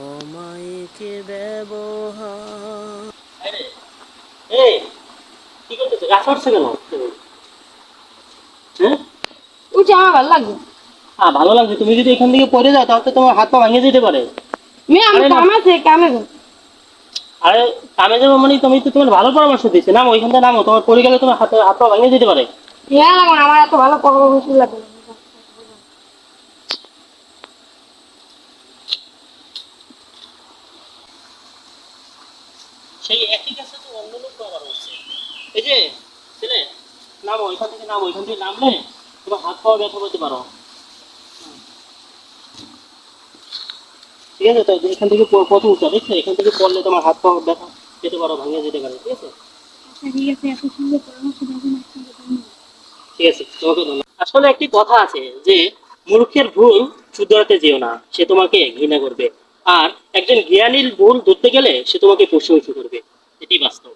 অমায়িক ব্যবহার। আরে এই কি করতেছো? গাছ উঠছে কেন? হ্যাঁ, উঠে আমার ভালো লাগবে। ভালো লাগছে। তুমি যদি এখান থেকে পড়ে যাও তাহলে তো তোমার হাত পা ভেঙে যেতে পারে। মেয়ে আমি আরে না, কাম আছে কামে যাবো। আরে কামে যাবো মানে তুমি তো তোমার ভালো পরামর্শ দিচ্ছে। নামো, ওইখান থেকে নামো, তোমার পড়ে গেলে তোমার হাত পা ভেঙে যেতে পারে। ইয়া লাগবে না, আমার এত ভালো পরামর্শ লাগবে না। সেই একই কাছে তো অন্য লোক আবার হচ্ছে। এই যে ছেলে, নামো, ওইখান থেকে নামো, ওইখান থেকে নামলে তোমার হাত পা ব্যথা করতে পারো। ঠিক আছে, তো এখান থেকে কত উঁচা দেখছো? এখান থেকে পড়লে তোমার হাত পা ব্যথা পেতে পারো, ভেঙে যেতে পারে। ঠিক আছে, আচ্ছা ঠিক আছে, এত সুন্দর পরামর্শ দেওয়ার জন্য আপনাকে ধন্যবাদ। ঠিক আছে, তোমাকে ধন্যবাদ। আসলে একটি কথা আছে যে মূর্খের ভুল শুধরাতে যেও না, সে তোমাকে ঘৃণা করবে। আর একজন জ্ঞানীর ভুল ধরতে গেলে সে তোমাকে প্রশংসা করবে। এটি বাস্তব।